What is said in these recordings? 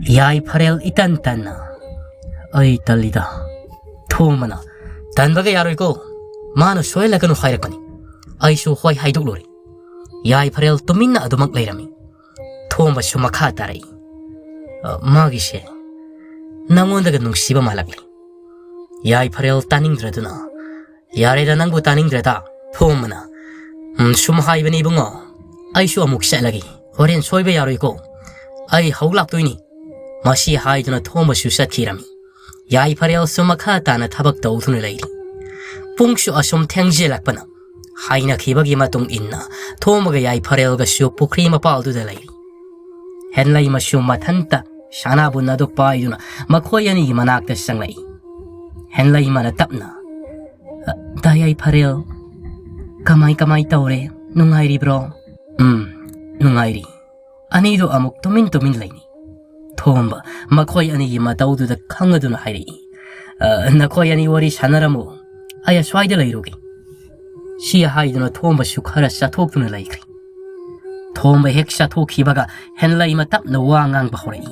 야이파렐 이딴 딴나 어이 딸리다 토마나 단박에 야로이고 마누 쇼일라가노 하이라거니 아이쇼 호이 하이독로리 야이파렐 또 민나 아도막 레이라미 토마 쇼마카 따라이 마기셰 낭원다가 농시바 말락리 야이파렐 따닝드라드나 야레다 낭부 따닝드라다 토마나 슈마하이베니 붕어 아이쇼 아묵 샤라기 호렌 쇼이베 야로이고 아이 하울락도이니 마시 하이드나 토마슈 샷키라미 야이파렐 수마카타나 타박 떠우두는 레이리 뿡슈 아숑 탱지엘락바나 하이나 기박이 마동 있나 토마가 야이파렐가 슈 포크리마 파우두데 레이리 헨라이마 슈 마탄타 샤나분나도 빠이두나 마코야니 이마낙다 쌍레이 헨라이마나 탑나 다 야이파렐 까마이 떠오래 눅아이리 브로 눅아이리 아니도 아목 도민 레이니 토마 마코이 아니 마다우두다 강어두나 하이리 나코이 아니 워리 샤나라모 아야 슈아이드 레이로기 시야 하이드나 토마 슈카라 샤톡두나 레이크리 토마 헥샤 토키바가 헨라이마 탑나 와앙앙 바호레이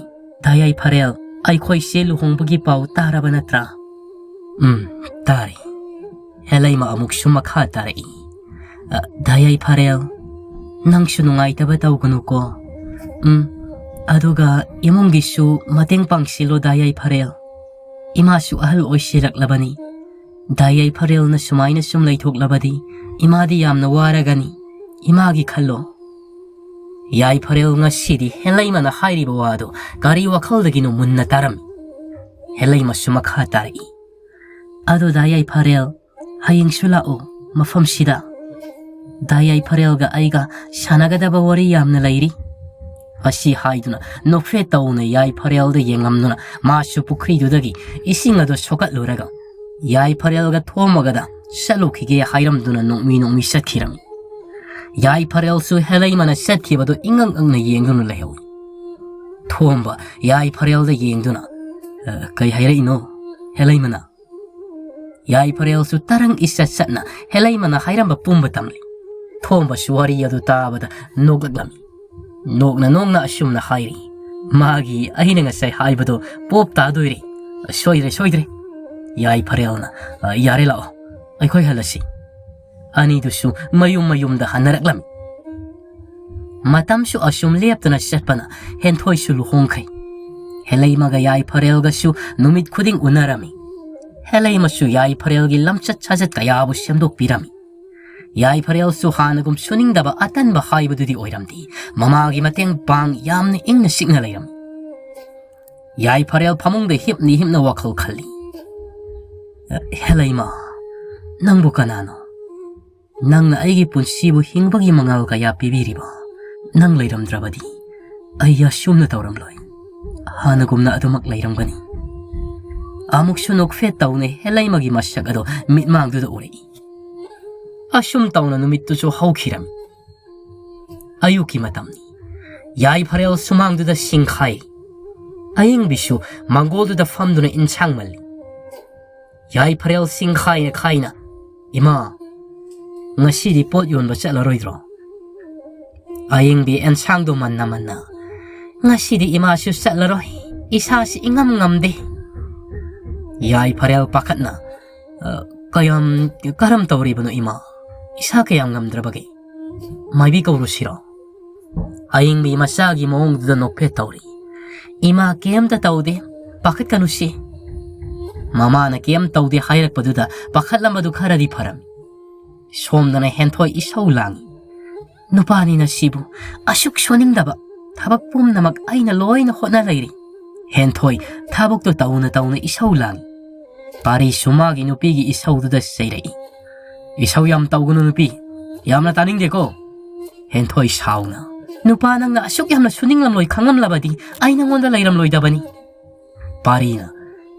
다야이 파렐 아이코이 셀루 홍부기 파우 따라바나트라 따리 헨라이마 아묵 슈마카 따레이 다야이 파렐 낭슈 농아이타바 타우고노코 aduga imong gisu mateng pangsilo dayay parel imasu ahal oisirak labani dayay parel na sumay na sumlaytok labadi imadi yam na waragani imagi kallo yay parel nga sidi helay man na hayri bawado gari wakaldagi no mun na tarami helay masumakhatari ado dayay parel haying sulao mafamsida dayay parel ga ayga sanagada bawari yam na layri 아시 하이두나 노페 따오네 야이파렐드 옌감누나 마슈 부크리두다기 이싱아도 쇼갓루라가 야이파렐가 토마가다 샬로키게 하이람두나 농미 샷키라미 야이파렐수 헬레이마나 샷키바도 잉강응나 옌두나 레오 토마 야이파렐드 옌두나 가이 하이레이노 헬레이마나 야이파렐수 따랑 이샷샷나 헬레이마나 하이람바 뿜바탐리 토마 슈와리야도 따바다 노글라미 녹나 아쉬움나 하이리 마기 아히는 것이 하이버도 뽑다 도이리 쇼이드레 야이 파레오나 야레라오 아이코이 할라시 아니두슈 마욤다 하나락람 마탐슈 아쉬움 레압드나 샷바나 헨토이슈 루홍카이 헬레이마가 야이 파레오가슈 누밋 쿠딩 우나라미 헬레이마슈 야이 파레오기 람차 차잣가 야부 시험독 비라미 야이 파렐수 하나금 슈닝다바 아탄바 하이브드디 오이람디 마마기 마땡 방 얌네 잉나 시그널이람 야이 파렐 파몽데 힙나 와칼 칼리 헬레이마 낭부 까나노 낭나 아이기 분시부 힝박이 망아오가 야 비비리바 낭 레이람드라바디 아이야 슈움나 타오람로이 하나금나 아도막 레이람가니 아묵슈 녹페 따오네 헬레이마기 마샤가도 밑망두도 오레이 아쉬움 따오나 누밋도쇼 하우키람 아유키 마담니 야이 파레오 수망두다 싱카이 아잉비슈 망고두다 팜두나 인창말리 야이 파레오 싱카이나 카이나 이마 ngasi디 pot yonba chatlaroidro 아잉비 엔창도 만나 ngasi디 이마슈 chatlaroi 이사시 ingam-ngamde 야이 파레오 pakatna kayam karam tawribano ima isa kayang ngamdrabagi maybi kauro shiro aying bi masagi moong duda nokpe tawri ima kem ta tawde bakit kanushi mama na kem tawde hayrak paduda bakit lamadu karadi param somdana hentoy isaw langi nupani na sibu asyuk shoning daba tabak pum namak ay na loy na hot na layri hentoy tabok to tauna isaw langi 파리 수마기 누피기 이사우두다 세이레이 이사우 얌 따우고는 누피 얌나 따닝데고 헨토이 사우나 누파낭나 아쇼기 함나 수닝람로이 강람라바디 아이낭 원다 라이람 로이다바니 파리나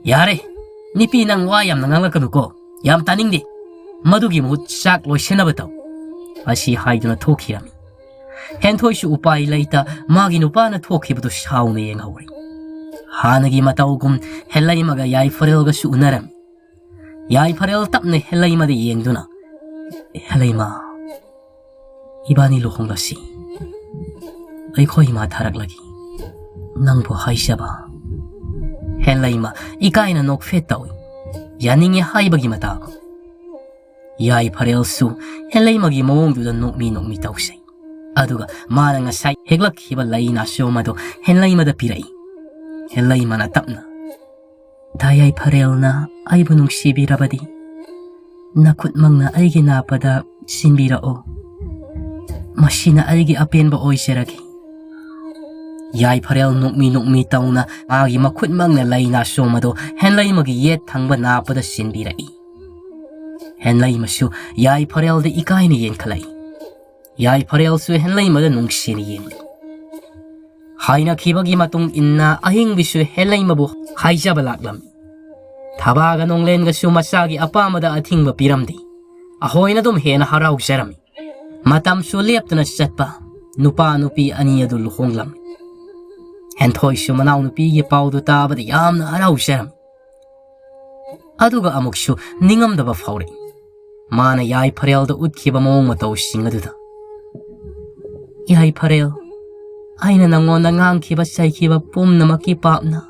야레 니피낭 와 얌나 낭라카누고 얌 따닝데 마두기 무짝 로이세나바타우 아시 하이두나 토키라미 헨토이슈 우파이 라이타 마기 누파나 토키부도 사우네 옌하오리 하나기 마타오금 헬라이마가 야이 파렐가 슈우나람 야이 파렐 탑네 헬라이마데 이행두나 헬라이마 이바니 루홍라시 아이코이 마타락라기 ꯅꯪꯕꯨ ꯍꯥꯏꯖꯕ ꯍꯦꯟꯂꯩꯃ ꯏꯀꯥꯏꯅ ꯅꯣꯛꯐꯦꯠ ꯇꯧꯏ ꯌꯥꯅꯤꯡꯉꯦ ꯍꯥꯏꯕꯒꯤ ꯃꯇꯥꯒꯨꯝ ꯌꯥꯏꯐꯔꯦꯜꯁꯨ ꯍꯦꯟꯂꯩꯃꯒꯤ ꯃꯑꯣꯡꯗꯨꯗ ꯅꯣꯛꯃꯤ ꯇꯧꯁꯩ ꯑꯗꯨꯒ ꯃꯥꯅ ꯉꯁꯥꯏ ꯍꯦꯛꯂꯛꯈꯤꯕ ꯂꯩ ꯅꯥꯁꯌꯣꯝ ꯑꯗꯨ ꯍꯦꯟꯂꯩꯃꯗ ꯄꯤꯔꯛꯏ ꯍꯦꯟꯂꯩꯃꯅ ꯇꯞꯅ ꯗꯥ ꯌꯥꯏꯐꯔꯦꯜꯅ ꯑꯩꯕꯨ ꯅꯨꯡꯁꯤꯕꯤꯔꯕꯗꯤ ꯅꯈꯨꯠꯃꯛꯅ ꯑꯩꯒꯤ ꯅꯥꯞꯄꯗ ꯁꯤꯟꯕꯤꯔꯛꯑꯣ ꯃꯁꯤꯅ ꯑꯩꯒꯤ ꯑꯄꯦꯟꯕ ꯑꯣꯏꯖꯔꯒꯦ ꯌꯥꯏꯐꯔꯦꯜ ꯅꯣꯛꯃꯤ ꯇꯧꯅ ꯃꯥꯒꯤ ꯃꯈꯨꯠꯃꯛꯅ ꯂꯩ ꯅꯥꯁꯌꯣꯝ ꯑꯗꯨ ꯍꯦꯟꯂꯩꯃꯒꯤ ꯌꯦꯠ ꯊꯪꯕ ꯅꯥꯞꯄꯗ ꯁꯤꯟꯕꯤꯔꯛꯏ ꯍꯦꯟꯂꯩꯃꯁꯨ ꯌꯥꯏꯐꯔꯦꯜꯗ ꯏꯀꯥꯏꯅ ꯌꯦꯡꯈꯠꯂꯛꯏ ꯌꯥꯏꯐꯔꯦꯜꯁꯨ ꯍꯦꯟꯂꯩꯃꯗ ꯅꯨꯡꯁꯤꯅ ꯌꯦꯡꯂꯤ ꯍꯥꯏꯅꯈꯤꯕꯒꯤ ꯃꯇꯨꯡ ꯏꯟꯅ ꯑꯍꯤꯡꯕꯤꯁꯨ ꯍꯦꯟꯂꯩꯃꯕꯨ ꯍꯥꯏꯖꯕ ꯂꯥꯛꯂꯝꯃꯤ ꯊꯕꯥꯒ ꯅꯣꯡꯂꯦꯟꯒꯁꯨ ꯃꯆꯥꯒꯤ ꯑꯄꯥꯝꯕꯗ ꯑꯊꯤꯡꯕ ꯄꯤꯔꯝꯗꯦ ꯑꯍꯣꯏꯅ ꯑꯗꯨꯝ ꯍꯦꯟꯅ ꯍꯔꯥꯎꯖꯔꯝꯃꯤ ꯃꯇꯝꯁꯨ ꯂꯦꯞꯇꯅ ꯆꯠꯄ ꯅꯨꯄꯥ ꯅꯨꯄꯤ ꯑꯅꯤ ꯑꯗꯨ ꯂꯨꯍꯣꯡꯂꯝꯃꯤ ꯍꯦꯟꯊꯣꯏꯁꯨ ꯃꯅꯥꯎꯅꯨꯄꯤꯒꯤ ꯄꯥꯎꯗꯨ ꯇꯥꯕꯗ ꯌꯥꯝꯅ ꯍꯔꯥꯎꯖꯔꯝꯃꯤ ꯑꯗꯨꯒ ꯑꯃꯨꯛꯁꯨ ꯅꯤꯡꯉꯝꯗꯕ ꯐꯥꯎꯔꯛꯏ ꯃꯥꯅ ꯌꯥꯏꯐꯔꯦꯜꯗ ꯎꯠꯈꯤꯕ ꯃꯑꯣꯡ ꯃꯇꯧꯁꯤꯡ ꯑꯗꯨꯗ ꯌꯥꯏꯐꯔꯦꯜ ꯑꯩꯅ ꯅꯉꯣꯟꯗ ꯉꯥꯡꯈꯤꯕ ꯆꯩꯈꯤꯕ ꯄꯨꯝꯅꯃꯛꯀꯤ ꯄꯥꯞꯅ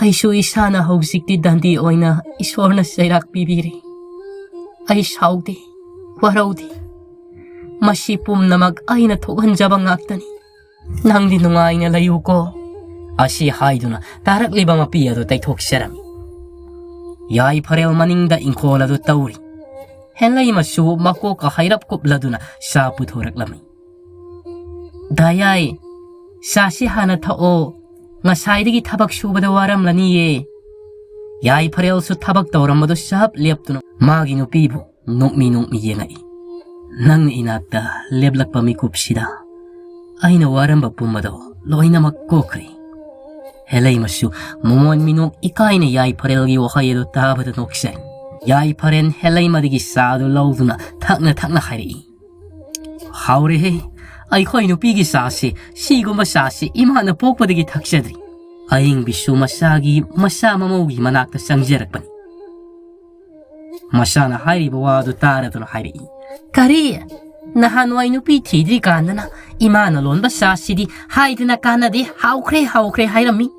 ꯑꯩꯁꯨ ꯏꯁꯥꯅ ꯍꯧꯖꯤꯛꯇꯤ ꯗꯟꯗꯤ ꯑꯣꯏꯅ ꯏꯁꯣꯔꯅ ꯆꯩꯔꯥꯛ ꯄꯤꯕꯤꯔꯤ ꯑꯩ ꯁꯥꯎꯗꯦ ꯋꯥꯔꯧꯗꯦ ꯃꯁꯤ ꯄꯨꯝꯅꯃꯛ ꯑꯩꯅ ꯊꯣꯛꯍꯟꯖꯕ ꯉꯥꯛꯇꯅꯤ ꯅꯪꯗꯤ ꯅꯨꯡꯉꯥꯏꯅ ꯂꯩꯌꯨꯀꯣ ꯑꯁꯤ ꯍꯥꯏꯗꯨꯅ ꯇꯥꯔꯛꯂꯤꯕ ꯃꯄꯤ ꯑꯗꯨ ꯇꯩꯊꯣꯛꯆꯔꯝꯃꯤ ꯌꯥꯏꯐꯔꯦꯜ ꯃꯅꯤꯡꯗ ꯏꯪꯈꯣꯜ ꯑꯗꯨ ꯇꯧꯔꯤ ꯍꯦꯟꯂꯩꯃꯁꯨ ꯃꯀꯣꯛꯀ ꯍꯩꯔꯞ ꯀꯨꯞꯂꯗꯨꯅ ꯆꯥ ꯄꯨꯊꯣꯔꯛꯂꯝꯃꯤ ꯗꯥꯌꯥꯏ ꯆꯥꯁꯤ ꯍꯥꯟꯅ ꯊꯛꯑꯣ ꯉꯁꯥꯏꯗꯒꯤ ꯊꯕꯛ ꯁꯨꯕꯗ ꯋꯥꯔꯝꯂꯅꯤꯌꯦ ꯌꯥꯏꯐꯔꯦꯜꯁꯨ ꯊꯕꯛ ꯇꯧꯔꯝꯕꯗꯨ ꯆꯞ ꯂꯦꯞꯇꯨꯅ ꯃꯥꯒꯤ ꯅꯨꯄꯤꯕꯨ ꯅꯣꯛꯃꯤ ꯌꯦꯡꯉꯛꯏ ꯅꯪꯅ ꯏꯅꯥꯛꯇ ꯂꯦꯞꯂꯛꯄ ꯃꯤꯀꯨꯞꯁꯤꯗ ꯑꯩꯅ ꯋꯥꯔꯝꯕ ꯄꯨꯝꯕꯗꯣ ꯂꯣꯏꯅꯃꯛ ꯀꯣꯛꯈ꯭ꯔꯦ ꯍꯦꯟꯂꯩꯃꯁꯨ ꯃꯣꯃꯣꯟ ꯃꯤꯅꯣꯛ ꯏꯀꯥꯏꯅ ꯌꯥꯏꯐꯔꯦꯜꯒꯤ ꯋꯥꯍꯩ ꯑꯗꯨ ꯇꯥꯕꯗ ꯅꯣꯛꯆꯩ ꯌꯥꯏꯐꯔꯦꯜ ꯍꯦꯟꯂꯩꯃꯗꯒꯤ ꯆꯥꯗꯨ ꯂꯧꯗꯨꯅ ꯊꯛꯅ ꯍꯥꯏꯔꯛꯏ ꯍꯥꯎꯔꯦꯍꯦ ꯑꯩꯈꯣꯏ ꯅꯨꯄꯤꯒꯤ ꯆꯥꯁꯤ ꯁꯤꯒꯨꯝꯕ ꯆꯥꯁꯤ ꯏꯃꯥꯅ ꯄꯣꯛꯄꯗꯒꯤ ꯊꯛꯆꯗ꯭ꯔꯤ ꯑꯌꯤꯡꯕꯤꯁꯨ ꯃꯆꯥ ꯃꯃꯧꯒꯤ ꯃꯅꯥꯛꯇ ꯆꯪꯖꯔꯛꯄꯅꯤ ꯃꯆꯥꯅ ꯍꯥꯏꯔꯤꯕ ꯋꯥꯗꯨ ꯇꯥꯔꯗꯨꯅ ꯍꯥꯏꯔꯛꯏ ꯀꯔꯤ ꯅꯍꯥꯟꯋꯥꯏ ꯅꯨꯄꯤ ꯊꯤꯗ꯭ꯔꯤꯀꯥꯟꯗꯅ ꯏꯃꯥꯅ ꯂꯣꯟꯕ ꯆꯥꯁꯤꯗꯤ ꯍꯥꯏꯗꯅ ꯀꯥꯟꯅꯗꯦ ꯍꯥꯎꯈ꯭ꯔꯦ ꯍꯥꯏꯔꯝꯃꯤ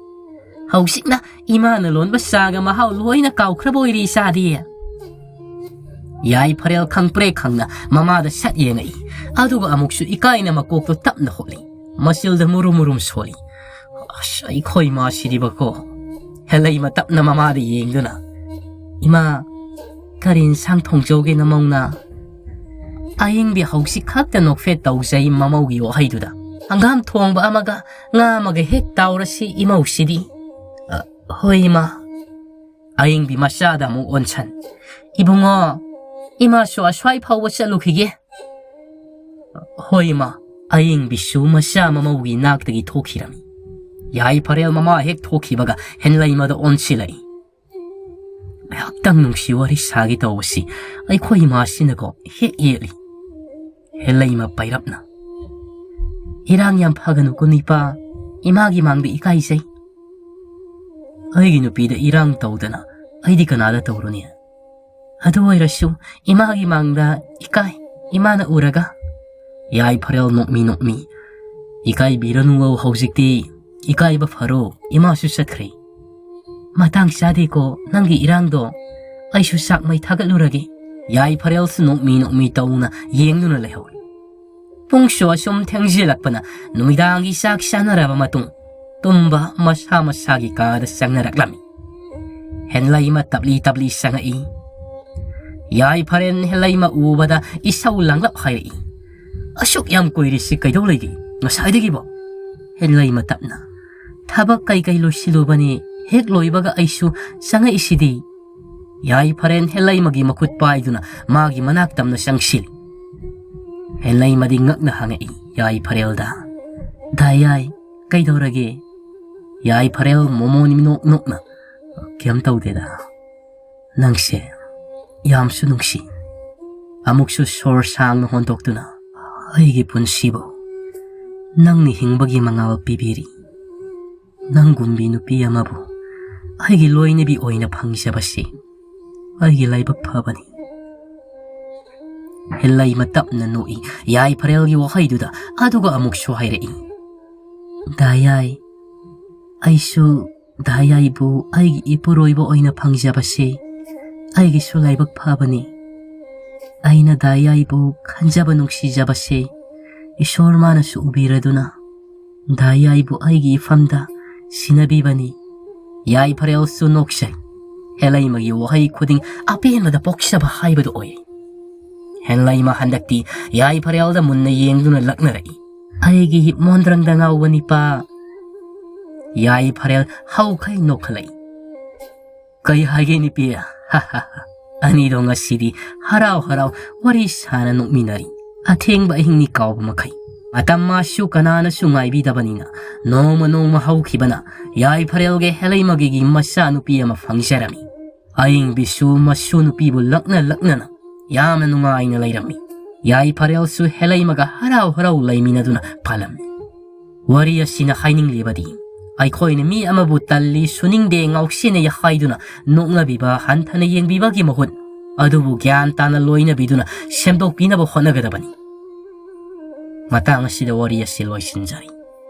ꯍꯧꯖꯤꯛꯅ ꯏꯃꯥꯅ ꯂꯣꯟꯕ ꯆꯥꯒ ꯃꯍꯥꯎ ꯂꯣꯏꯅ ꯀꯥꯎꯈ꯭ꯔꯕ ꯑꯣꯏꯔꯤ ꯏꯆꯥꯗꯤ ꯌꯥꯏꯐꯔꯦꯜ ꯈꯪꯄ꯭ꯔꯦ ꯈꯪꯅ ꯃꯃꯥꯗ ꯁꯠ ꯌꯦꯡꯉꯛꯏ ꯑꯗꯨꯒ ꯑꯃꯨꯛꯁꯨ ꯏꯀꯥꯏꯅ ꯃꯀꯣꯛꯇꯨ ꯇꯞꯅ ꯍꯣꯠꯂꯤ ꯃꯆꯤꯜꯗ ꯃꯨꯔꯨꯝ ꯁꯣꯜꯂꯤ ꯑꯁ ꯑꯩꯈꯣꯏ ꯃꯥꯁꯤꯗꯤꯕꯀꯣ ꯍꯦꯟꯂꯩꯃ ꯇꯞꯅ ꯃꯃꯥꯗ ꯌꯦꯡꯗꯨꯅ ꯏꯃꯥ ꯀꯔꯤ ꯏꯟꯁꯥꯡ ꯊꯣꯡꯖꯧꯒꯦ ꯅꯃꯧꯅ ꯑꯌꯤꯡꯕꯤ ꯍꯧꯖꯤꯛ ꯈꯛꯇ ꯅꯣꯛꯐꯦꯠ ꯇꯧꯖꯩ ꯃꯃꯧꯒꯤ ꯋꯥꯍꯩꯗꯨꯗ ꯍꯪꯒꯥꯝ ꯊꯣꯡꯕ ꯑꯃꯒ ꯉꯥ ꯑꯃꯒ ꯍꯦꯛ ꯇꯥꯎꯔꯁꯤ ꯏꯃꯧꯁꯤꯗꯤ ꯍꯣꯏ ꯏꯃꯥ ꯑꯌꯤꯡꯕꯤ ꯃꯆꯥꯗ ꯑꯃꯨꯛ ꯑꯣꯟꯁꯟ 이봉아, 이마쇼 아슈아이 파우버 짤로키게? 호이마, 아잉비슈 마샤 마마우기 낙득이 토키라미. 야이 파레ල් 마마 핵 토키바가 헨라이마다 온치라이. 학당 농시와리 사기 떠오시, 아이 코이 마시느고 핵 예리. 헨라이마 바이랍나. 이랑양 파가누고 니빠, 이마기 망비 이가이세이. 아이기 누비다 이랑 떠오드나, 아이디가 나다 떠오르니. ꯑꯗꯨ ꯑꯣꯏꯔꯁꯨ ꯏꯃꯥꯒꯤ ꯃꯥꯡꯗ ꯏꯀꯥꯏ ꯏꯃꯥꯅ ꯎꯔꯒ ꯌꯥꯏꯐꯔꯦꯜ ꯅꯣꯛꯃꯤ 이까이비러누워 ꯍꯧꯖꯤꯛꯇꯤ 이까이ꯕ ꯐꯔꯣ 이마ꯁꯨ ꯆꯠꯈ꯭ꯔꯦ ꯃꯇꯥꯡ ꯆꯥꯗꯦꯀꯣ ꯅꯪꯒꯤ ꯏꯔꯥꯡꯗꯣ ꯑꯩꯁꯨ ꯆꯥꯛ ꯃꯩ ꯊꯥꯒꯠꯂꯨꯔꯒꯦ ꯌꯥꯏꯐꯔꯦꯜꯁꯨ ꯅꯣꯛꯃꯤ ꯇꯧꯅ ꯌꯦꯡꯗꯨꯅ ꯂꯩꯍꯧꯔꯤ ꯄꯨꯡꯁꯨ ꯑꯁꯨꯝ ꯊꯦꯡꯖꯤꯜꯂꯛꯄꯅ ꯅꯨꯃꯤꯗꯥꯡꯒꯤ ꯆꯥꯛ ꯆꯥꯅꯔꯕ ꯃꯇꯨꯡ ꯇꯨꯝꯕ ꯃꯁꯥꯒꯤ ꯀꯥꯗ ꯆꯪꯅꯔꯛꯂꯝꯃꯤ ꯍꯦꯟꯂꯩꯃ ꯇꯞꯂꯤ ꯆꯪꯉꯛꯏ ꯌꯥꯏꯐꯔꯦꯜ ꯍꯦꯟꯂꯩꯃ ꯎꯕꯗ ꯏꯁꯧ ꯂꯥꯡꯂꯞ ꯍꯥꯏꯔꯛꯏ ꯑꯁꯨꯛ ꯌꯥꯝ ꯀꯨꯏꯔꯤꯁꯤ ꯀꯩꯗꯧ ꯂꯩꯒꯦ ꯉꯁꯥꯏꯗꯒꯤꯕꯣ ꯍꯦꯟꯂꯩꯃ ꯇꯞꯅ ꯊꯕꯛ ꯀꯩ ꯂꯣꯏꯁꯤꯜꯂꯨꯕꯅꯤ ꯍꯦꯛ ꯂꯣꯏꯕꯒ ꯑꯩꯁꯨ ꯆꯪꯉꯛꯏꯁꯤꯗꯤ ꯌꯥꯏꯐꯔꯦꯜ ꯍꯦꯟꯂꯩꯃꯒꯤ ꯃꯈꯨꯠ ꯄꯥꯏꯗꯨꯅ ꯃꯥꯒꯤ ꯃꯅꯥꯛ ꯇꯝꯅ ꯆꯪꯁꯤꯜꯂꯤ ꯍꯦꯟꯂꯩꯃꯗꯤ ꯉꯛꯅ ꯍꯪꯉꯛꯏ ꯌꯥꯏꯐꯔꯦꯜꯗ ꯗꯥꯌꯥꯏ ꯀꯩꯗꯧꯔꯒꯦ ꯌꯥꯏꯐꯔꯦꯜ ꯃꯣꯃꯣꯟ ꯅꯣꯛꯅ ꯀꯩꯝ ꯇꯧꯗꯦꯗ ꯅꯪꯁꯦ ꯌꯥꯝꯁꯨ ꯅꯨꯡꯁꯤ ꯑꯃꯨꯛꯁꯨ ꯁꯣꯔ ꯁꯥꯡꯅ ꯍꯣꯟꯗꯣꯛꯇꯨꯅ ꯑꯩꯒꯤ ꯄꯨꯟꯁꯤꯕꯨ ꯅꯪꯅ ꯍꯤꯡꯕꯒꯤ ꯃꯉꯥꯜ ꯄꯤꯕꯤꯔꯤ ꯅꯪꯒꯨꯝꯕꯤ ꯅꯨꯄꯤ ꯑꯃꯕꯨ ꯑꯩꯒꯤ ꯂꯣꯏꯅꯕꯤ ꯑꯣꯏꯅ ꯐꯪꯖꯕꯁꯤ ꯑꯩꯒꯤ ꯂꯥꯏꯕꯛ ꯐꯕꯅꯤ ꯍꯦꯟꯂꯩꯃ ꯇꯞꯅ ꯅꯣꯛꯏ ꯌꯥꯏꯐꯔꯦꯜꯒꯤ ꯋꯥꯍꯩꯗꯨꯗ ꯑꯗꯨꯒ ꯑꯃꯨꯛꯁꯨ ꯍꯥꯏꯔꯛꯏ ꯗꯥꯌꯥꯏ ꯑꯩꯁꯨ ꯗꯥꯌꯥꯏꯕꯨ ꯑꯩꯒꯤ ꯏꯄꯨꯔꯣꯏꯕ ꯑꯣꯏꯅ ꯐꯪꯖꯕꯁꯤ ꯑꯩꯒꯤꯁꯨ ꯂꯥꯏꯕꯛ ꯐꯕꯅꯤ. ꯑꯩꯅ ꯗꯥꯌꯥꯏꯕꯨ ꯈꯟꯖꯕ ꯅꯨꯡꯁꯤꯖꯕꯁꯤ ꯏꯁꯣꯔ ꯃꯥꯅꯁꯨ ꯎꯕꯤꯔꯗꯨꯅ ꯗꯥꯌꯥꯏꯕꯨ ꯑꯩꯒꯤ ꯏꯐꯝꯗ ꯁꯤꯟꯅꯕꯤꯕꯅꯤ. ꯌꯥꯏꯐꯔꯦꯜꯁꯨ ꯅꯣꯛꯆꯩ. ꯍꯦꯂꯩꯃꯒꯤ ꯋꯥꯍꯩ ꯈꯨꯗꯤꯡ ꯑꯄꯦꯟꯕꯗ ꯄꯣꯛꯆꯕ ꯍꯥꯏꯕꯗꯨ ꯑꯣꯏ. ꯍꯦꯂꯩꯃ ꯍꯟꯗꯛꯇꯤ ꯌꯥꯏꯐꯔꯦꯜꯗ ꯃꯨꯟꯅ ꯌꯦꯡꯗꯨꯅ ꯂꯛꯅꯔꯛꯏ. ꯑꯩꯒꯤ ꯃꯣꯟꯗ꯭ꯔꯪꯗ ꯉꯥꯎꯕ ꯅꯤꯄꯥ. ꯌꯥꯏꯐꯔꯦꯜ ꯍꯧꯈꯩ ꯅꯣꯛꯈꯠꯂꯛꯏ. ꯀꯩ ꯍꯥꯏꯒꯦ ꯅꯨꯄꯤ? ꯑꯅꯤꯗꯣ ꯉꯁꯤꯗꯤ ꯍꯔꯥꯎ ꯍꯔꯥꯎ ꯋꯥꯔꯤ ꯁꯥꯅ ꯅꯣꯛꯃꯤꯟꯅꯔꯤ. ꯑꯊꯦꯡꯕ ꯑꯍꯤꯡꯅꯤ ꯀꯥꯎꯕ ꯃꯈꯩ. ꯃꯇꯝ ꯃꯥꯁꯨ ꯀꯅꯥꯅꯁꯨ ꯉꯥꯏꯕꯤꯗꯕꯅꯤꯅ ꯅꯣꯡꯃ ꯍꯧꯈꯤꯕꯅ ꯌꯥꯏꯐꯔꯦꯜꯒꯤ ꯍꯦꯂꯩꯃꯒꯤ ꯃꯆꯥ ꯅꯨꯄꯤ ꯑꯃ ꯐꯪꯖꯔꯝꯃꯤ. ꯑꯏꯪꯕꯤꯁꯨ ꯃꯁꯨ ꯅꯨꯄꯤꯕꯨ ꯂꯛꯅꯅ ꯌꯥꯝꯅ ꯅꯨꯡꯉꯥꯏꯅ ꯂꯩꯔꯝꯃꯤ. ꯌꯥꯏꯐꯔꯦꯜꯁꯨ ꯍꯦꯂꯩꯃꯒ ꯍꯔꯥꯎ ꯍꯔꯥꯎ ꯂꯩꯃꯤꯟꯅꯗꯨꯅ ꯄꯥꯜꯂꯝꯃꯤ. ꯋꯥꯔꯤ ꯑꯁꯤꯅ ꯍꯥꯏꯅꯤꯡꯂꯤꯕꯗꯤ ꯑꯩꯈꯣꯏꯅ ꯃꯤ ꯑꯃꯕꯨ ꯇꯜꯂꯤ ꯁꯨꯅꯤꯡꯗꯦ ꯉꯥꯎꯁꯤꯟꯅꯩ ꯍꯥꯏꯗꯨꯅ ꯅꯣꯛꯅꯕꯤꯕ ꯍꯟꯊꯅ ꯌꯦꯡꯕꯤꯕꯒꯤ ꯃꯍꯨꯠ ꯑꯗꯨꯕꯨ ꯒ꯭ꯌꯥꯟ ꯇꯥꯅ ꯂꯣꯏꯅꯕꯤꯗꯨꯅ ꯁꯦꯝꯗꯣꯛꯄꯤꯅꯕ ꯍꯣꯠꯅꯒꯗꯕꯅꯤ. ꯃꯇꯥꯡ ꯑꯁꯤꯗ ꯋꯥꯔꯤ ꯑꯁꯤ ꯂꯣꯏꯁꯤꯟꯖꯔꯤ.